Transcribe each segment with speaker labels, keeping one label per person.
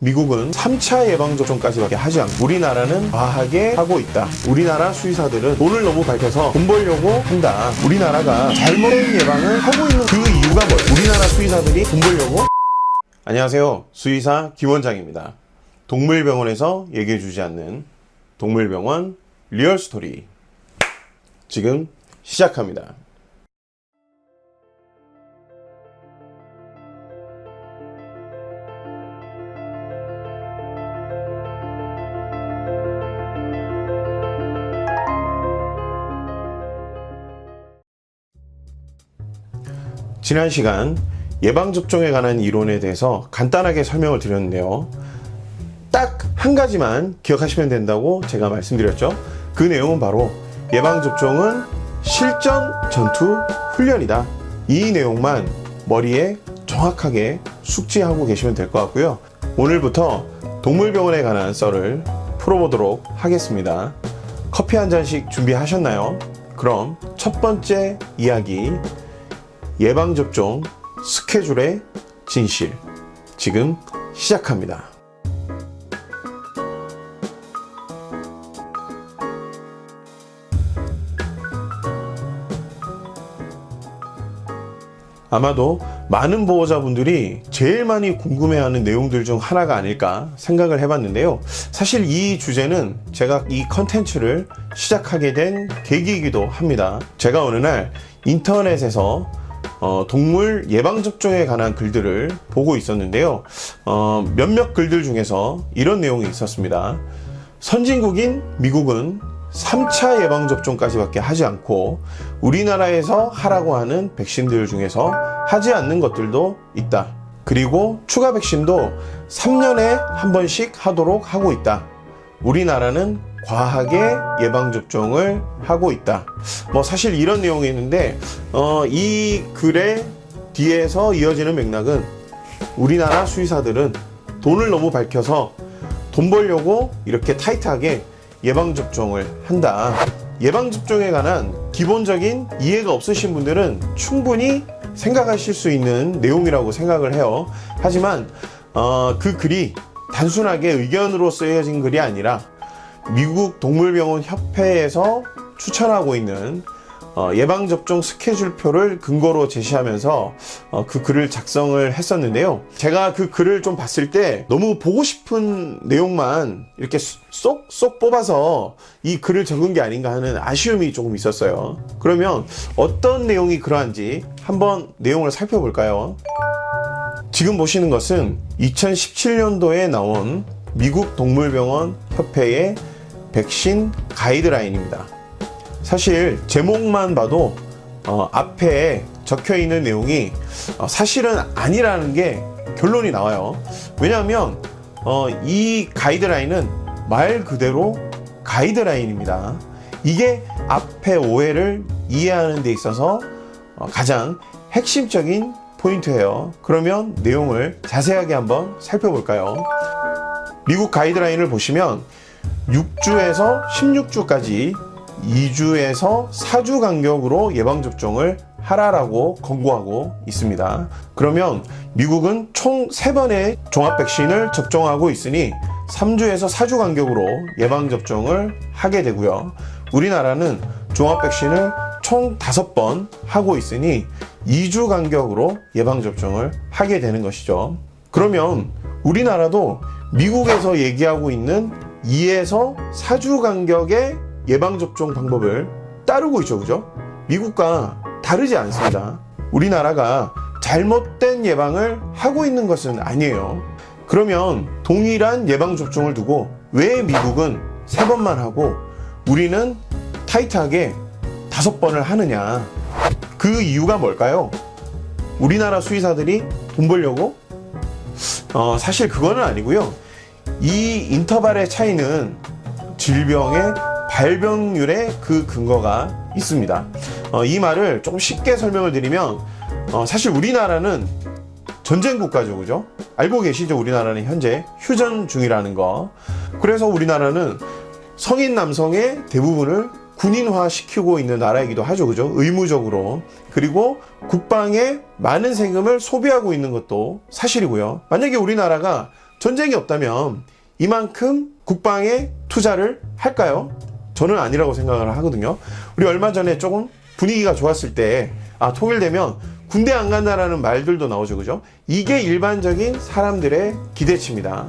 Speaker 1: 미국은 3차 예방접종까지밖에 하지 않고 우리나라는 과하게 하고 있다. 우리나라 수의사들은 돈을 너무 밝혀서 돈 벌려고 한다. 우리나라가 잘못된 예방을 하고 있는 그 이유가 뭐예요? 우리나라 수의사들이 돈 벌려고? 안녕하세요. 수의사 김원장입니다. 동물병원에서 얘기해주지 않는 동물병원 리얼스토리 지금 시작합니다. 지난 시간 예방접종에 관한 이론에 대해서 간단하게 설명을 드렸는데요. 딱 한 가지만 기억하시면 된다고 제가 말씀드렸죠. 그 내용은 바로 예방접종은 실전 전투 훈련이다. 이 내용만 머리에 정확하게 숙지하고 계시면 될 것 같고요. 오늘부터 동물병원에 관한 썰을 풀어보도록 하겠습니다. 커피 한 잔씩 준비하셨나요? 그럼 첫 번째 이야기, 예방접종 스케줄의 진실, 지금 시작합니다. 아마도 많은 보호자분들이 제일 많이 궁금해하는 내용들 중 하나가 아닐까 생각을 해봤는데요. 사실 이 주제는 제가 이 컨텐츠를 시작하게 된 계기이기도 합니다. 제가 어느 날 인터넷에서 동물 예방접종에 관한 글들을 보고 있었는데요. 몇몇 글들 중에서 이런 내용이 있었습니다. 선진국인 미국은 3차 예방접종까지밖에 하지 않고 우리나라에서 하라고 하는 백신들 중에서 하지 않는 것들도 있다. 그리고 추가 백신도 3년에 한 번씩 하도록 하고 있다. 우리나라는 과하게 예방접종을 하고 있다. 사실 이런 내용이 있는데 이 글의 뒤에서 이어지는 맥락은 우리나라 수의사들은 돈을 너무 밝혀서 돈 벌려고 이렇게 타이트하게 예방접종을 한다. 예방접종에 관한 기본적인 이해가 없으신 분들은 충분히 생각하실 수 있는 내용이라고 생각을 해요. 하지만 그 글이 단순하게 의견으로 쓰여진 글이 아니라 미국 동물병원 협회에서 추천하고 있는 예방접종 스케줄표를 근거로 제시하면서 그 글을 작성을 했었는데요. 제가 그 글을 좀 봤을 때 너무 보고 싶은 내용만 이렇게 쏙 뽑아서 이 글을 적은 게 아닌가 하는 아쉬움이 조금 있었어요. 그러면 어떤 내용이 그러한지 한번 내용을 살펴볼까요? 지금 보시는 것은 2017년도에 나온 미국 동물병원 협회의 백신 가이드라인입니다. 사실 제목만 봐도 앞에 적혀 있는 내용이 사실은 아니라는 게 결론이 나와요. 왜냐하면 이 가이드라인은 말 그대로 가이드라인입니다. 이게 앞에 오해를 이해하는 데 있어서 가장 핵심적인 포인트예요. 그러면 내용을 자세하게 한번 살펴볼까요? 미국 가이드라인을 보시면 6주에서 16주까지 2주에서 4주 간격으로 예방접종을 하라라고 권고하고 있습니다. 그러면 미국은 총 3번의 종합백신을 접종하고 있으니 3주에서 4주 간격으로 예방접종을 하게 되고요. 우리나라는 종합백신을 총 5번 하고 있으니 2주 간격으로 예방접종을 하게 되는 것이죠. 그러면 우리나라도 미국에서 얘기하고 있는 2에서 4주 간격의 예방접종 방법을 따르고 있죠, 그죠? 미국과 다르지 않습니다. 우리나라가 잘못된 예방을 하고 있는 것은 아니에요. 그러면 동일한 예방접종을 두고 왜 미국은 3번만 하고 우리는 타이트하게 5번을 하느냐? 그 이유가 뭘까요? 우리나라 수의사들이 돈 벌려고? 사실 그거는 아니고요. 이 인터벌의 차이는 질병의 발병률에 그 근거가 있습니다. 이 말을 조금 쉽게 설명을 드리면 사실 우리나라는 전쟁 국가죠, 그죠? 알고 계시죠? 우리나라는 현재 휴전 중이라는 거. 그래서 우리나라는 성인 남성의 대부분을 군인화 시키고 있는 나라이기도 하죠, 그죠? 의무적으로. 그리고 국방에 많은 세금을 소비하고 있는 것도 사실이고요. 만약에 우리나라가 전쟁이 없다면 이만큼 국방에 투자를 할까요? 저는 아니라고 생각을 하거든요. 우리 얼마 전에 조금 분위기가 좋았을 때 통일되면 군대 안 간다라는 말들도 나오죠. 그죠? 이게 일반적인 사람들의 기대치입니다.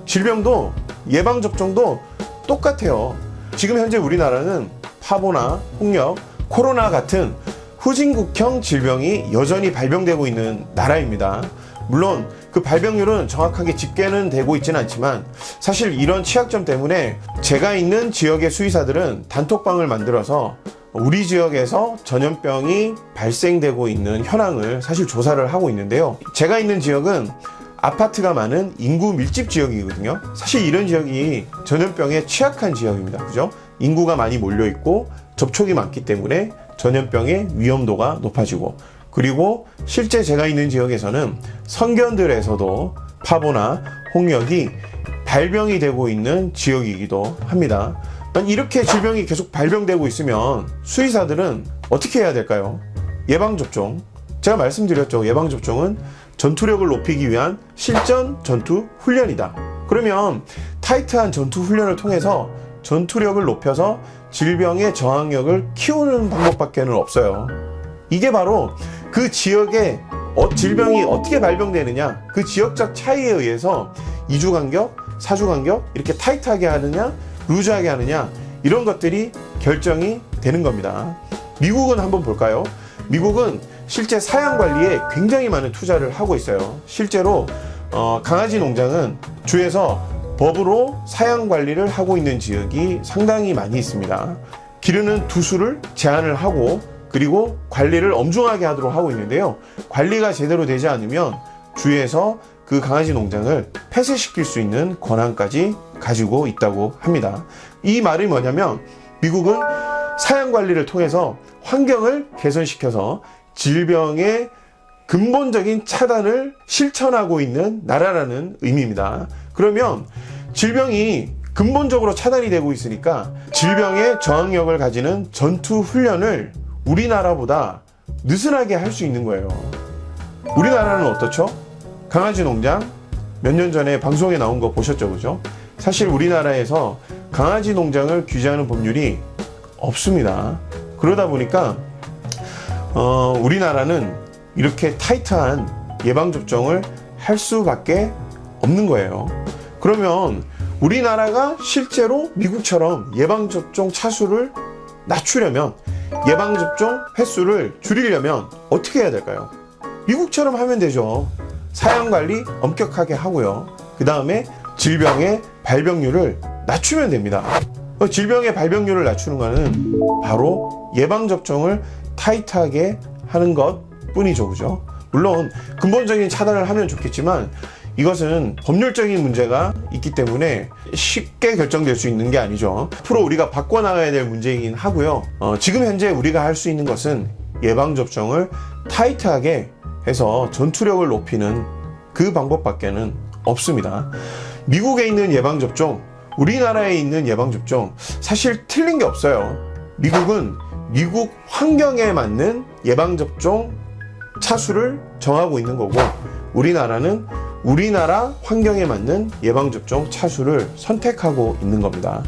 Speaker 1: 질병도 예방접종도 똑같아요. 지금 현재 우리나라는 파보나 홍역, 코로나 같은 후진국형 질병이 여전히 발병되고 있는 나라입니다. 물론 그 발병률은 정확하게 집계는 되고 있지는 않지만 사실 이런 취약점 때문에 제가 있는 지역의 수의사들은 단톡방을 만들어서 우리 지역에서 전염병이 발생되고 있는 현황을 사실 조사를 하고 있는데요. 제가 있는 지역은 아파트가 많은 인구 밀집 지역이거든요. 사실 이런 지역이 전염병에 취약한 지역입니다. 그죠? 인구가 많이 몰려 있고 접촉이 많기 때문에 전염병의 위험도가 높아지고, 그리고 실제 제가 있는 지역에서는 성견들에서도 파보나 홍역이 발병이 되고 있는 지역이기도 합니다. 이렇게 질병이 계속 발병되고 있으면 수의사들은 어떻게 해야 될까요? 예방접종. 제가 말씀드렸죠. 예방접종은 전투력을 높이기 위한 실전 전투 훈련이다. 그러면 타이트한 전투 훈련을 통해서 전투력을 높여서 질병의 저항력을 키우는 방법밖에는 없어요. 이게 바로 그 지역의 질병이 어떻게 발병되느냐, 그 지역적 차이에 의해서 2주 간격, 4주 간격 이렇게 타이트하게 하느냐, 루즈하게 하느냐, 이런 것들이 결정이 되는 겁니다. 미국은 한번 볼까요? 미국은 실제 사양 관리에 굉장히 많은 투자를 하고 있어요. 실제로 강아지 농장은 주에서 법으로 사양 관리를 하고 있는 지역이 상당히 많이 있습니다. 기르는 두수를 제한을 하고, 그리고 관리를 엄중하게 하도록 하고 있는데요. 관리가 제대로 되지 않으면 주에서 그 강아지 농장을 폐쇄시킬 수 있는 권한까지 가지고 있다고 합니다. 이 말이 뭐냐면 미국은 사양 관리를 통해서 환경을 개선시켜서 질병의 근본적인 차단을 실천하고 있는 나라라는 의미입니다. 그러면 질병이 근본적으로 차단이 되고 있으니까 질병의 저항력을 가지는 전투 훈련을 우리나라보다 느슨하게 할 수 있는 거예요. 우리나라는 어떻죠? 강아지 농장 몇 년 전에 방송에 나온 거 보셨죠? 그죠? 사실 우리나라에서 강아지 농장을 규제하는 법률이 없습니다. 그러다 보니까 우리나라는 이렇게 타이트한 예방접종을 할 수밖에 없는 거예요. 그러면 우리나라가 실제로 미국처럼 예방접종 차수를 낮추려면, 예방접종 횟수를 줄이려면 어떻게 해야 될까요? 미국처럼 하면 되죠. 사양관리 엄격하게 하고요. 그 다음에 질병의 발병률을 낮추면 됩니다. 질병의 발병률을 낮추는 것은 바로 예방접종을 타이트하게 하는 것 뿐이죠. 그죠? 물론 근본적인 차단을 하면 좋겠지만 이것은 법률적인 문제가 있기 때문에 쉽게 결정될 수 있는 게 아니죠. 앞으로 우리가 바꿔나가야 될 문제이긴 하고요. 지금 현재 우리가 할 수 있는 것은 예방접종을 타이트하게 해서 전투력을 높이는 그 방법밖에는 없습니다. 미국에 있는 예방접종, 우리나라에 있는 예방접종 사실 틀린 게 없어요. 미국은 미국 환경에 맞는 예방접종 차수를 정하고 있는 거고, 우리나라는 우리나라 환경에 맞는 예방접종 차수를 선택하고 있는 겁니다.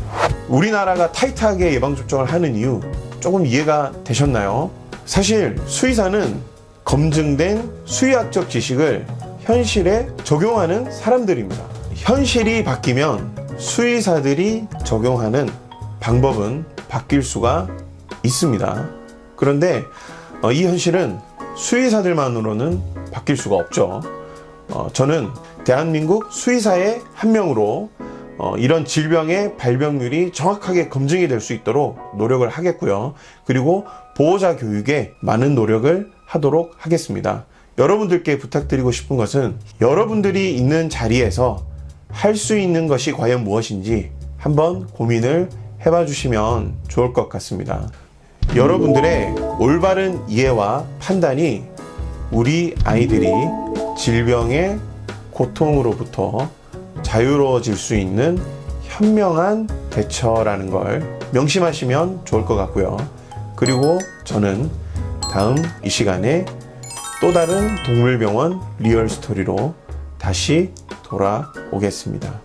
Speaker 1: 우리나라가 타이트하게 예방접종을 하는 이유 조금 이해가 되셨나요? 사실 수의사는 검증된 수의학적 지식을 현실에 적용하는 사람들입니다. 현실이 바뀌면 수의사들이 적용하는 방법은 바뀔 수가 있습니다. 그런데 이 현실은 수의사들만으로는 바뀔 수가 없죠. 저는 대한민국 수의사의 한 명으로 이런 질병의 발병률이 정확하게 검증이 될 수 있도록 노력을 하겠고요. 그리고 보호자 교육에 많은 노력을 하도록 하겠습니다. 여러분들께 부탁드리고 싶은 것은 여러분들이 있는 자리에서 할 수 있는 것이 과연 무엇인지 한번 고민을 해봐 주시면 좋을 것 같습니다. 여러분들의 올바른 이해와 판단이 우리 아이들이 질병의 고통으로부터 자유로워질 수 있는 현명한 대처라는 걸 명심하시면 좋을 것 같고요. 그리고 저는 다음 이 시간에 또 다른 동물병원 리얼 스토리로 다시 돌아오겠습니다. 오겠습니다.